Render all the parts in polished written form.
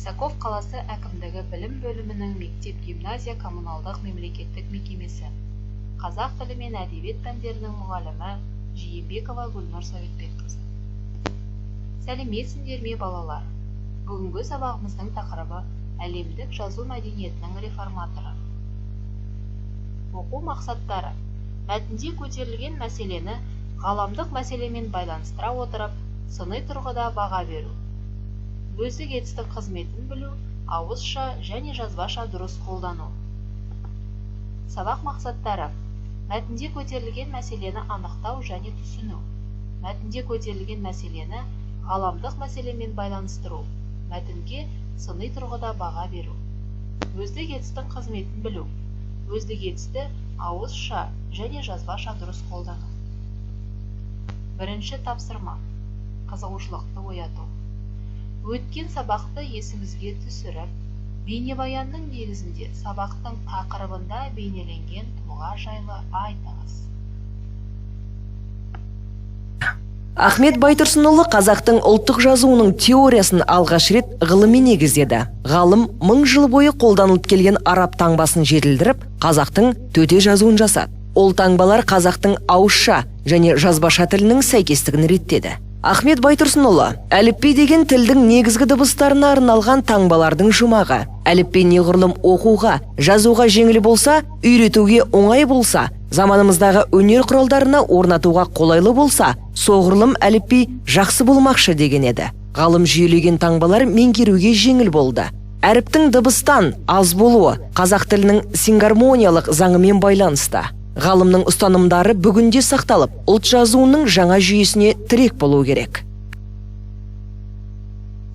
Лисаков қаласы әкімдігі білім бөлімінің мектеп-гимназия коммуналдық мемлекеттік мекемесі. Қазақ тілі мен әдебиет пәндерінің мұғалімі Жиенбекова Гүлнұр Советбекқызы. Сәлеметсіңдер ме балалар? Бүгінгі сабағымыздың тақырыбы әлемдік жазу мәдениетінің реформаторы. Оқу мақсаттары: мәтінде көтерілген мәселені ғаламдық мәселемен байланыстыра отырып, сыни тұрғыда баға беру. Өздік етістік қызметін білу, ауызша және жазбаша дұрыс қолдану. Сабақ мақсаттары: мәтінде көтерілген мәселені анықтау және түсіну. Мәтінде көтерілген мәселені ғаламдық мәселемен байланыстыру. Мәтінге сыни тұрғыда баға беру. Өздік етістің қызметін білу. Өздік етісті ауызша және жазбаша дұрыс қолдану. Бірінші тапсырма: қызығушылықты ояту. Өткен сабақты есіңізге түсіріп, бейнебаянның негізінде сабақтың тақырыбында бейнеленген тұлға жайлы айтыңыз. Ахмет Байтұрсынұлы қазақтың ұлттық жазуының теориясын алғаш рет ғылыми негіздеді. Ғалым 1000 жыл бойы қолданылып келген араб таңбасын жетілдіріп, қазақтың төте жазуын жасады. Ол таңбалар қазақтың ауызша және жазбаша тілінің сәйкестігін реттеді. Ахмет Байтұрсынұлы әліпби деген тілдің негізгі дыбыстарына арналған таңбалардың жұмағы. Әліпби неғұрлым оқуға, жазуға жеңіл болса, үйретуге оңай болса, заманымыздағы өнер құралдарына орнатуға қолайлы болса, соғұрлым әліпби жақсы болмақшы деген еді. Ғалым жүйелеген таңбалар меңгеруге жеңіл болды. Әріптің дыбыстан аз болуы қазақ тілінің сингармониялық заңымен байланысты. Ғалымның ұстанымдары бүгінде сақталып, ұлт жазуының жаңа жүйесіне тірек болу керек.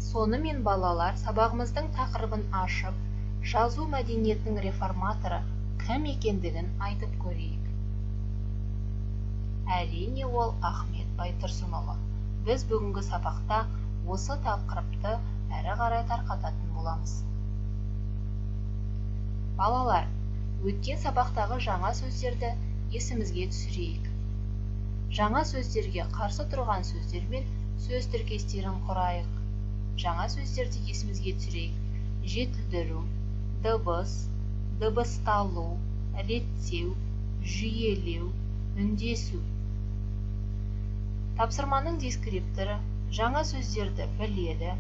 Сонымен балалар, сабағымыздың тақырыбын ашып, жазу мәдениетінің реформаторы кім екендігін айтып көрейік. Әрине, ол Ахмет Байтұрсынұлы. Біз бүгінгі сабақта осы тақырыпты әрі қарай тарқататын боламыз. Балалар, өткен сабақтағы жаңа сөздерді есімізге түсірейік. Жаңа сөздерге қарсы тұрған сөздер мен сөз тіркестерін құрайық. Жаңа сөздерді есімізге түсірейік. Жетілдіру, дыбыс, дыбысталу, реттеу, жүйелеу, үндесу. Тапсырманың дескрипторы жаңа сөздерді біледі,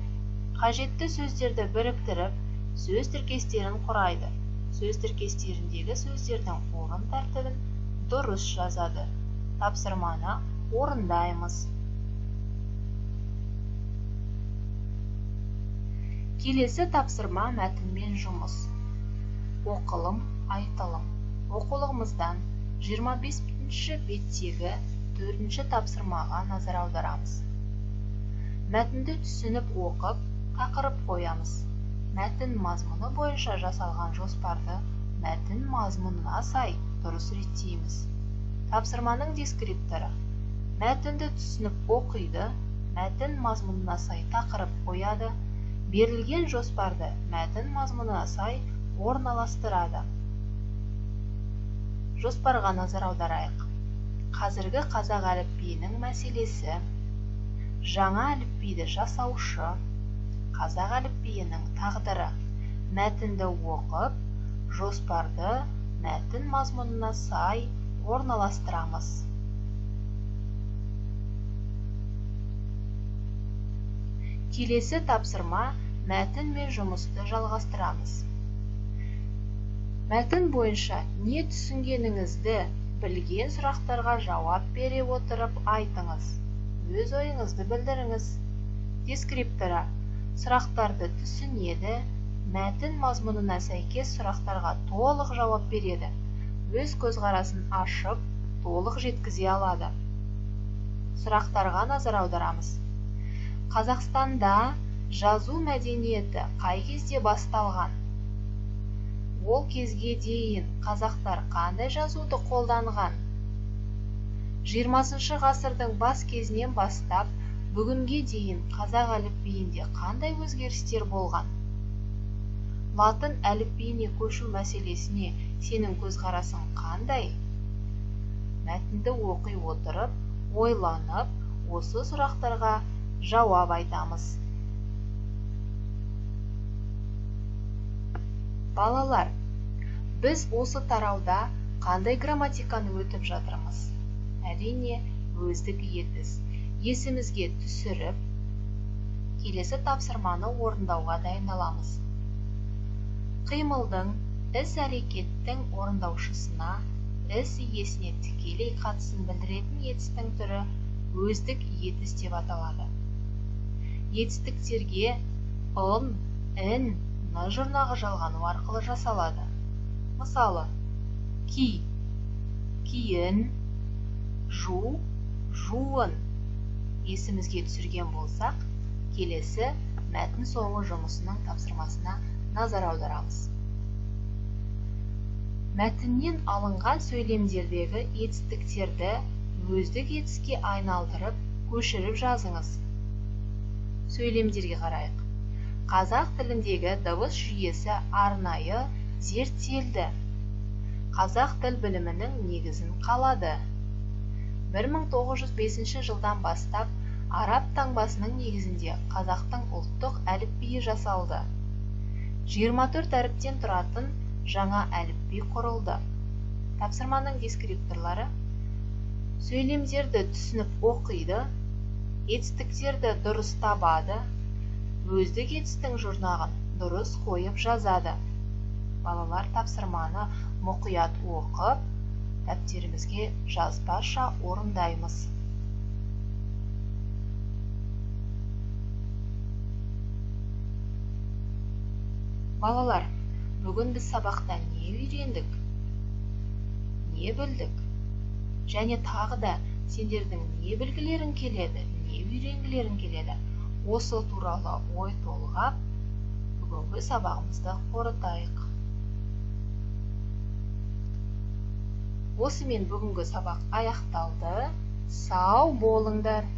қажетті сөздерді біріктіріп, сөз тіркестерін құрайды. Сөз тіркестеріндегі сөздердің орын тәртібін дұрыс жазады. Тапсырманы орындаймыз. Келесі тапсырма мәтінмен жұмыс. Оқылым, айтылым. Оқулығымыздан 25-ші беттегі 4-ші тапсырмаға назар аударамыз. Мәтінді түсініп оқып, тақырып қоямыз. Мәтін мазмұны бойынша жасалған жоспарды мәтін мазмұнына сай дұрыс реттейміз. Тапсырманың дескрипторы: мәтінді түсініп оқиды, мәтін мазмұнына сай тақырып қояды, берілген жоспарды мәтін мазмұнына сай орналастырады. Жоспарға назар аударайық. Қазіргі қазақ әліпбиінің мәселесі, жаңа әліпбиді жасаушы, қазақ әліпбиінің тағдыры. Мәтінді оқып, жоспарды мәтін мазмұнына сай орналастырамыз. Келесі тапсырма мәтін мен жұмысты жалғастырамыз. Мәтін бойынша не түсінгеніңізді білген сұрақтарға жауап бере отырып айтыңыз. Өз ойыңызды білдіріңіз. Дескрипторы: сұрақтарды түсінеді, мәтін мазмұнына сәйкес сұрақтарға толық жауап береді. Өз көзқарасын ашып, толық жеткізе алады. Сұрақтарға назар аударамыз. Қазақстанда жазу мәдениеті қай кезде басталған? Ол кезге дейін қазақтар қандай жазуды қолданған? 20 ғасырдың бас кезінен бастап бүгінге дейін қазақ әліпбиінде қандай өзгерістер болған? Латын әліпбиіне көшу мәселесіне сенің көзқарасың қандай? Мәтінді оқи отырып, ойланып, осы сұрақтарға жауап айтамыз. Балалар, біз осы тарауда қандай грамматиканы өтіп жатырмыз? Әрине, өздік етіс. Есімізге түсіріп, келесі тапсырманы орындауға дайындаламыз. Қимылдың, іс-әрекеттің орындаушысына, іс иесіне тікелей қатысын білдіретін етістің түрі өздік етіс деп аталады. Етістіктерге ын, ін, ны жұрнағы жалғану арқылы жасалады. Мысалы, ки, киін, жу, жуын. Есімізге түсірген болсақ, келесі мәтін соңы жұмысының тапсырмасына назар аударамыз. Мәтіннен алынған сөйлемдердегі етістіктерді өздік етіске айналдырып, көшіріп жазыңыз. Сөйлемдерге қарайық. Қазақ тіліндегі дыбыс жүйесі арнайы зерттелді. Қазақ тіл білімінің негізін қалады. 1905 жылдан бастап араб таңбасының негізінде қазақтың ұлттық әліпбиі жасалды. 24 әріптен тұратын жаңа әліпби құрылды. Тапсырманың дескрипторлары: сөйлемдерді түсініп оқиды, етістіктерді дұрыс табады, өздік етістің жұрнағын дұрыс қойып жазады. Балалар тапсырманы мұқият оқып, дәптерімізге жазбаша орындаймыз. Балалар, бүгін біз сабақта не үйрендік? Не білдік? Және тағы да сендердің не білгілерің келеді, не үйренгілерің келеді? Осы туралы ой толғап, бүгінгі сабағымызды қорытайық. Осымен бүгінгі сабақ аяқталды. Сау болыңдар.